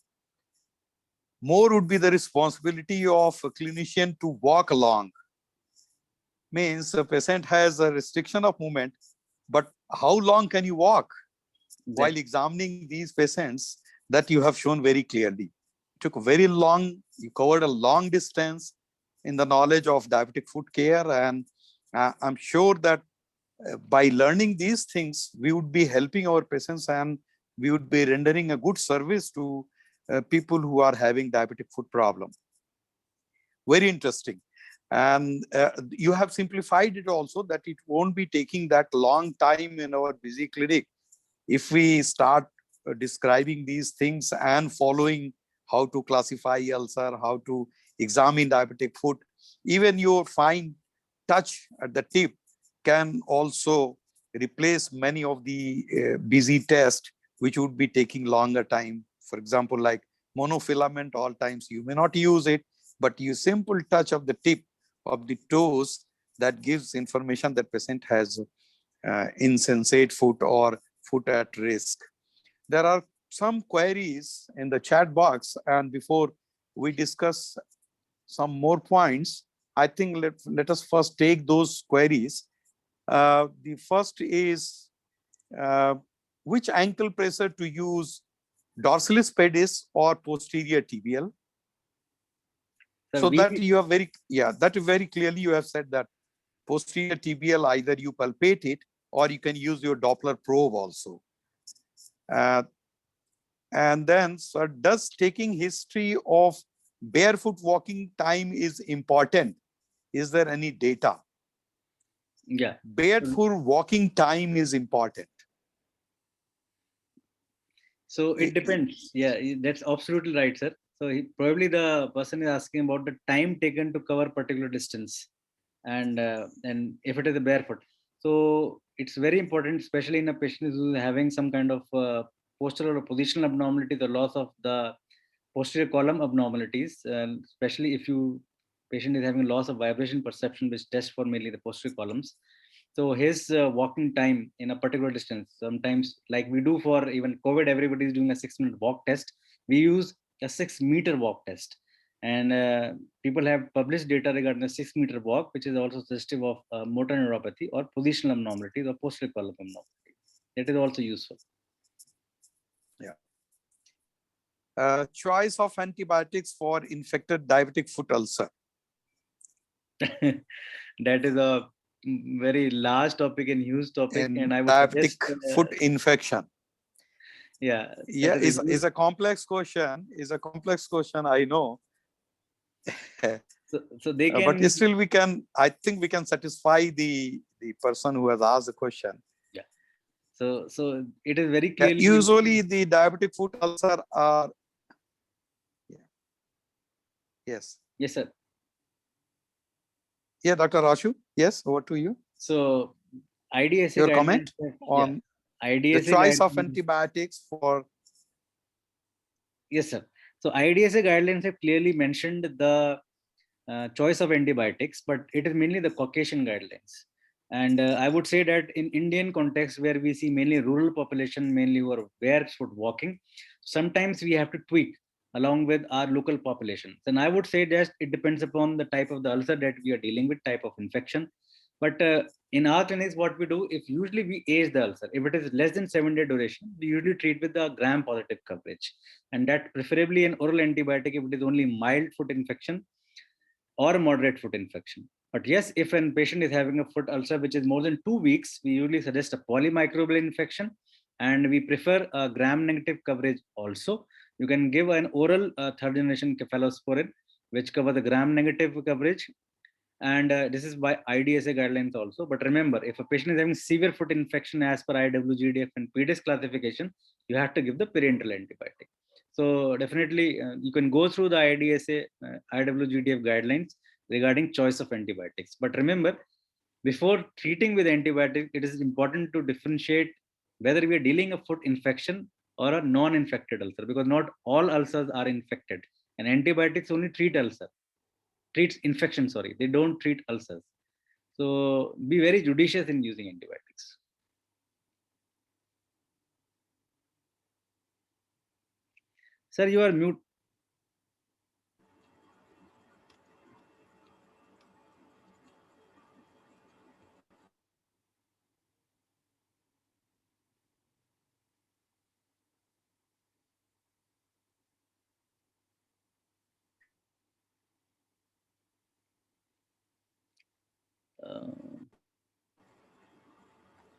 more would be the responsibility of a clinician to walk along. Means a patient has a restriction of movement, but how long can you walk while examining these patients that you have shown very clearly? It took very long, you covered a long distance in the knowledge of diabetic foot care, and I'm sure that by learning these things, we would be helping our patients and we would be rendering a good service to people who are having diabetic foot problem. Very interesting. And you have simplified it also that it won't be taking that long time in our busy clinic if we start describing these things and following how to classify ulcer, how to examine diabetic foot. Even your fine touch at the tip can also replace many of the busy tests which would be taking longer time. For example, like monofilament, all times you may not use it, but you simple touch of the tip of the toes that gives information that patient has insensate foot or foot at risk. There are some queries in the chat box, and before we discuss some more points, I think let us first take those queries. The first is which ankle pressure to use, dorsalis pedis or posterior tibial? So that you have very clearly you have said that posterior tibial, either you palpate it or you can use your Doppler probe also. And then, so does taking history of barefoot walking time is important? Is there any data? Yeah. Barefoot walking time is important. So it depends. Yeah, that's absolutely right, sir. So probably the person is asking about the time taken to cover particular distance, and if it is a barefoot. So it's very important, especially in a patient who is having some kind of postural or positional abnormality, the loss of the posterior column abnormalities, especially if you patient is having loss of vibration perception, which tests for mainly the posterior columns. So his walking time in a particular distance, sometimes like we do for even COVID, everybody is doing a 6-minute walk test. We use a 6-meter walk test. And people have published data regarding a 6-meter walk, which is also suggestive of motor neuropathy or positional abnormalities or posterior column abnormalities. That is also useful. Yeah. Choice of antibiotics for infected diabetic foot ulcer. That is a very large topic and huge topic, and I would diabetic suggest, foot infection. Yeah, is a complex question. Is a complex question, I know. So they can, but still we can. I think we can satisfy the person who has asked the question. Yeah. So it is very clearly. Usually the diabetic foot ulcer are. Yes. Yes, sir. Yeah, Dr. Ashu. Yes, over to you. So IDSA your comment on IDSA the choice of antibiotics for. Yes, sir. So IDSA guidelines have clearly mentioned the choice of antibiotics, but it is mainly the Caucasian guidelines. And I would say that in Indian context, where we see mainly rural population, mainly who are barefoot walking, sometimes we have to tweak along with our local population. Then I would say that it depends upon the type of the ulcer that we are dealing with, type of infection. But in our clinics, what we do, if usually we age the ulcer, if it is less than 7-day duration, we usually treat with the gram-positive coverage. And that preferably an oral antibiotic if it is only mild foot infection or moderate foot infection. But yes, if a patient is having a foot ulcer which is more than 2 weeks, we usually suggest a polymicrobial infection, and we prefer a gram-negative coverage also. You can give an oral third-generation cephalosporin, which cover the gram-negative coverage, and this is by IDSA guidelines also. But remember, if a patient is having severe foot infection as per IWGDF and PDS classification, you have to give the parenteral antibiotic. So definitely you can go through the IDSA, IWGDF guidelines regarding choice of antibiotics. But remember, before treating with antibiotic, it is important to differentiate whether we are dealing a foot infection or a non-infected ulcer, because not all ulcers are infected, and antibiotics only treats infection, sorry, they don't treat ulcers. So be very judicious in using antibiotics. Sir, you are mute.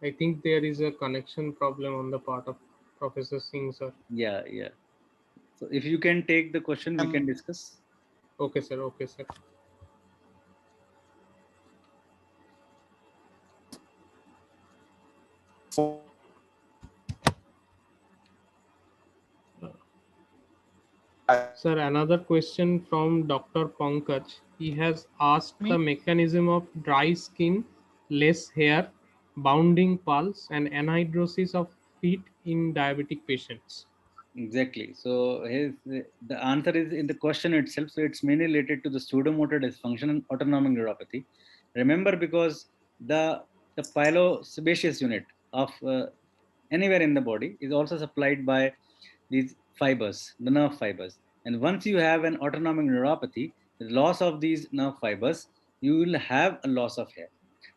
I think there is a connection problem on the part of Professor Singh, sir. Yeah. So if you can take the question, we can discuss. Okay, sir. Okay, sir. Sir, another question from Dr. Pankaj. He has asked the mechanism of dry skin, less hair, bounding pulse, and anhidrosis of feet in diabetic patients. Exactly. So the answer is in the question itself. So it's mainly related to the pseudomotor dysfunction and autonomic neuropathy. Remember, because the pilosebaceous unit of anywhere in the body is also supplied by these fibers, the nerve fibers. And once you have an autonomic neuropathy, the loss of these nerve fibers, you will have a loss of hair.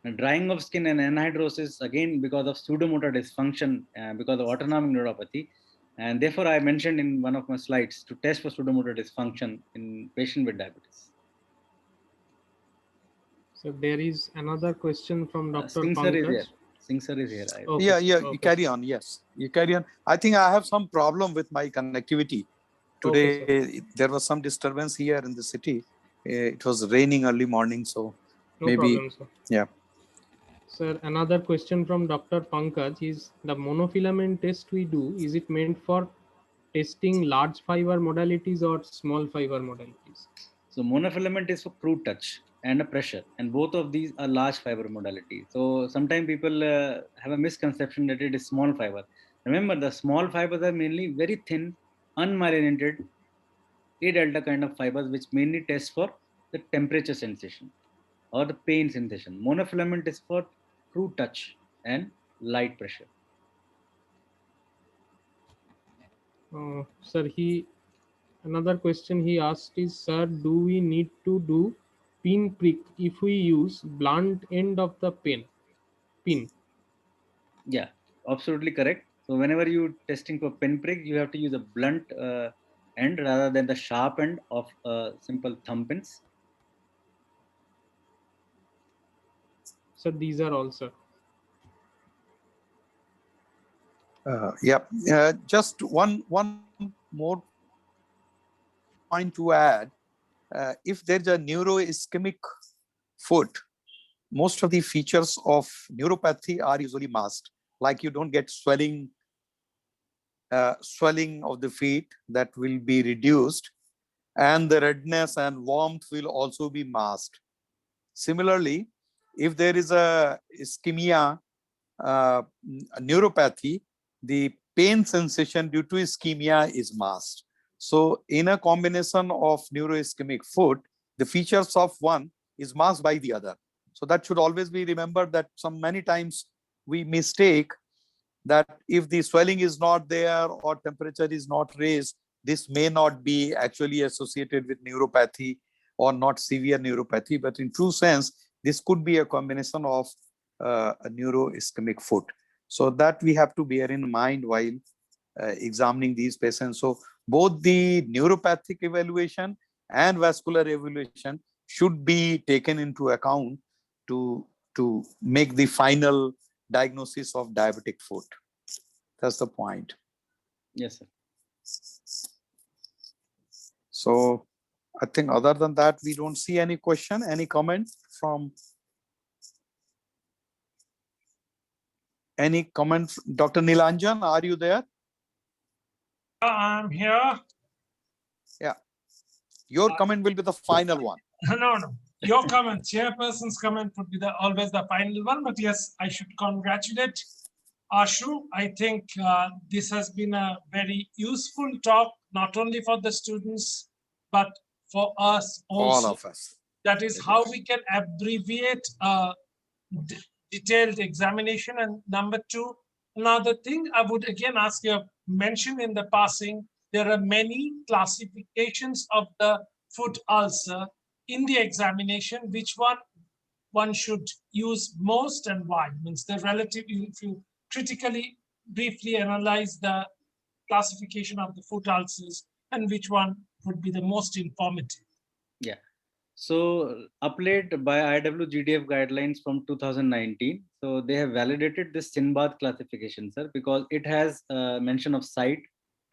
And drying of skin and anhydrosis, again, because of pseudomotor dysfunction, because of autonomic neuropathy. And therefore, I mentioned in one of my slides to test for pseudomotor dysfunction in patient with diabetes. So there is another question from Dr. Singh sir is here. Pankaj. Singh sir is here. Okay, Yeah, sir. yeah, Okay, you carry sir. on. Yes, you carry on. I think I have some problem with my connectivity. Okay, Today, sir. there was some disturbance here in the city. It was raining early morning, so No maybe, problem, sir. yeah. Sir, another question from Dr. Pankaj is the monofilament test we do, is it meant for testing large fiber modalities or small fiber modalities? So monofilament is for crude touch and a pressure, and both of these are large fiber modality. So sometimes people have a misconception that it is small fiber. Remember, the small fibers are mainly very thin, unmyelinated A delta kind of fibers, which mainly test for the temperature sensation or the pain sensation. Monofilament is for true touch and light pressure. Sir, another question he asked is, sir, do we need to do pin prick if we use blunt end of the pin? Yeah, absolutely correct. So whenever you testing for pinprick, you have to use a blunt end rather than the sharp end of simple thumb pins. So these are all, sir. Yeah. Just one more point to add. If there's a neuroischemic foot, most of the features of neuropathy are usually masked. Like you don't get swelling of the feet that will be reduced, and the redness and warmth will also be masked. Similarly, if there is a ischemia neuropathy, the pain sensation due to ischemia is masked. So in a combination of neuroischemic foot, the features of one is masked by the other. So that should always be remembered, that many times we mistake that if the swelling is not there or temperature is not raised, this may not be actually associated with neuropathy or not severe neuropathy, but in true sense, this could be a combination of a neuroischemic foot. So that we have to bear in mind while examining these patients. So both the neuropathic evaluation and vascular evaluation should be taken into account to make the final diagnosis of diabetic foot. That's the point. Yes, sir. So I think other than that, we don't see any question, any comment from Dr. Nilanjan, are you there? I'm here. Yeah. Your comment will be the final one. No. Your comment, chairperson's comment would be always the final one. But yes, I should congratulate Ashu. I think this has been a very useful talk, not only for the students, but for us also. All of us. That is how we can abbreviate detailed examination. And number two, another thing I would again ask you, mention in the passing, there are many classifications of the foot ulcer in the examination. Which one should use most and why? Means the relative, if you critically briefly analyze the classification of the foot ulcers, and which one would be the most informative? Yeah. So uplate by IWGDF guidelines from 2019. So they have validated this Sinbad classification, sir, because it has mention of site,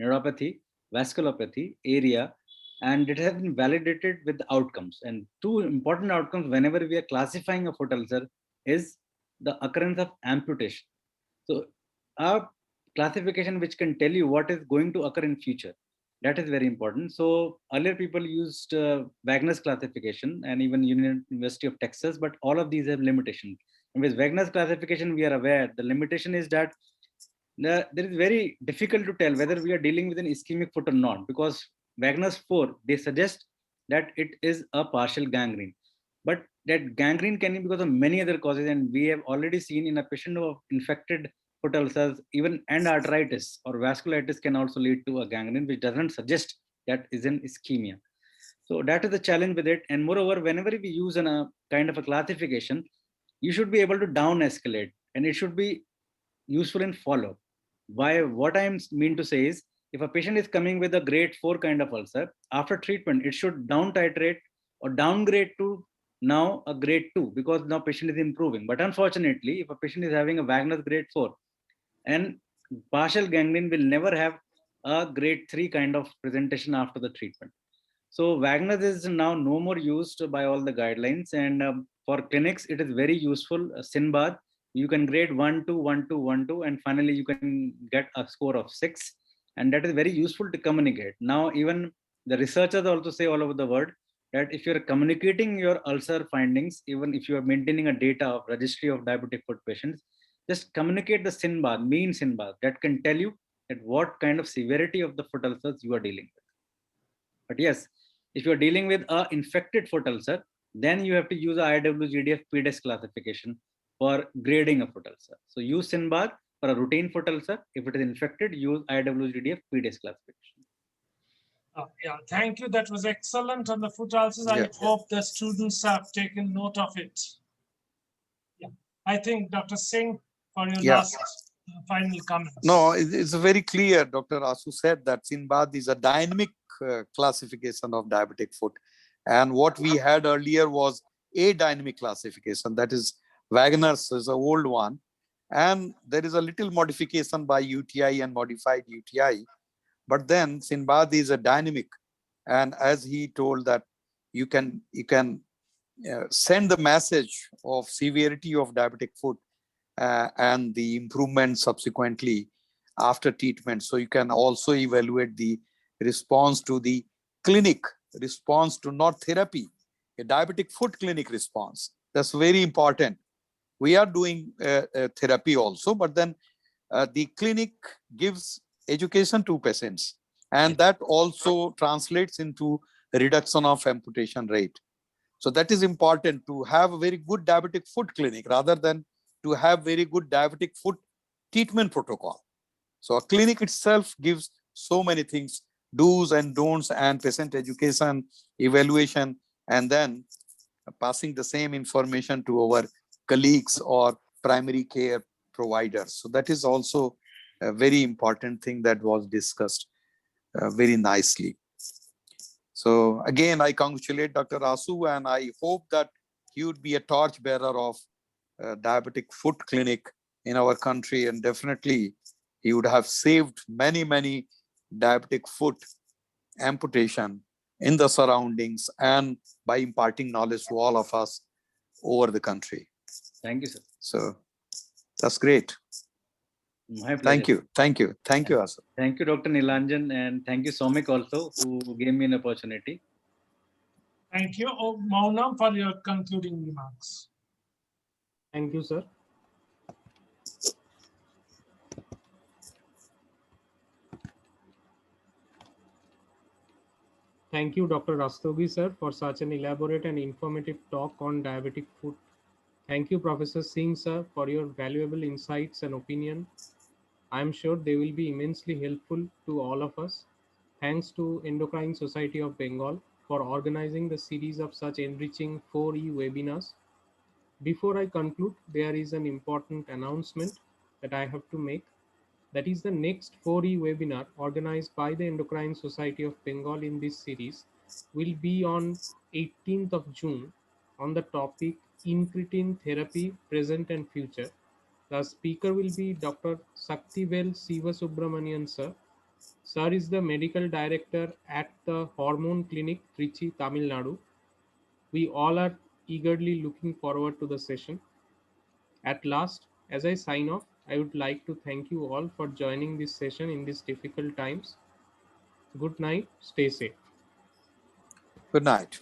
neuropathy, vasculopathy, area, and it has been validated with the outcomes. And two important outcomes whenever we are classifying a foot ulcer is the occurrence of amputation. So our classification which can tell you what is going to occur in future, that is very important. So earlier people used Wagner's classification and even University of Texas, but all of these have limitations. And with Wagner's classification, we are aware the limitation is that there is very difficult to tell whether we are dealing with an ischemic foot or not, because Wagner's 4, they suggest that it is a partial gangrene. But that gangrene can be because of many other causes, and we have already seen in a patient of infected foot ulcers, even and arthritis or vasculitis can also lead to a gangrene, which doesn't suggest that is an ischemia. So that is the challenge with it. And moreover, whenever we use a kind of a classification, you should be able to down escalate, and it should be useful in follow. Why? What I mean to say is, if a patient is coming with a grade 4 kind of ulcer, after treatment, it should down titrate or downgrade to now a grade 2, because now patient is improving. But unfortunately, if a patient is having a Wagner's grade 4, and partial gangrene will never have a grade 3 kind of presentation after the treatment. So Wagner's is now no more used by all the guidelines, and for clinics, it is very useful. Sinbad, you can grade 1, 2, 1, 2, 1, 2, and finally you can get a score of 6, and that is very useful to communicate. Now, even the researchers also say all over the world that if you're communicating your ulcer findings, even if you are maintaining a data of registry of diabetic foot patients, just communicate the Sinbad, mean Sinbad, that can tell you that what kind of severity of the foot ulcers you are dealing with. But yes, if you're dealing with an infected foot ulcer, then you have to use a IWGDF PDES classification for grading a foot ulcer. So use Sinbad for a routine foot ulcer. If it is infected, use IWGDF PDES classification. Yeah, thank you. That was excellent on the foot ulcers. I hope the students have taken note of it. Yeah, I think Dr. Singh, for your last final comments. No, it's very clear. Dr. Ashu said that Sinbad is a dynamic classification of diabetic foot. And what we had earlier was a dynamic classification, that is Wagner's is an old one. And there is a little modification by UTI and modified UTI. But then Sinbad is a dynamic. And as he told that you can send the message of severity of diabetic foot and the improvement subsequently after treatment. So you can also evaluate the response to the clinic, response to not therapy, a diabetic foot clinic response. That's very important. We are doing therapy also, but then the clinic gives education to patients, and that also translates into reduction of amputation rate. So that is important, to have a very good diabetic foot clinic rather than to have very good diabetic foot treatment protocol. So a clinic itself gives so many things, do's and don'ts, and patient education, evaluation, and then passing the same information to our colleagues or primary care providers. So that is also a very important thing that was discussed very nicely. So again, I congratulate Dr. Asu, and I hope that he would be a torchbearer of diabetic foot clinic in our country, and definitely he would have saved many diabetic foot amputation in the surroundings and by imparting knowledge to all of us over the country. Thank you, sir. So that's great. My pleasure. Thank you. Asu. Thank you, Dr. Nilanjan, and thank you, Somik, also, who gave me an opportunity. Thank you, Maunam, for your concluding remarks. Thank you, sir. Thank you, Dr. Rastogi, sir, for such an elaborate and informative talk on diabetic foot. Thank you, Professor Singh, sir, for your valuable insights and opinion. I am sure they will be immensely helpful to all of us. Thanks to Endocrine Society of Bengal for organizing the series of such enriching 4E webinars. Before I conclude, there is an important announcement that I have to make. That is, the next 4E webinar organized by the Endocrine Society of Bengal in this series will be on 18th of June on the topic Incretin Therapy Present and Future. The speaker will be Dr. Saktivel Sivasubramanian, sir. Sir is the medical director at the Hormone Clinic, Trichy, Tamil Nadu. We all are eagerly looking forward to the session. At last, as I sign off, I would like to thank you all for joining this session in these difficult times. Good night. Stay safe. Good night.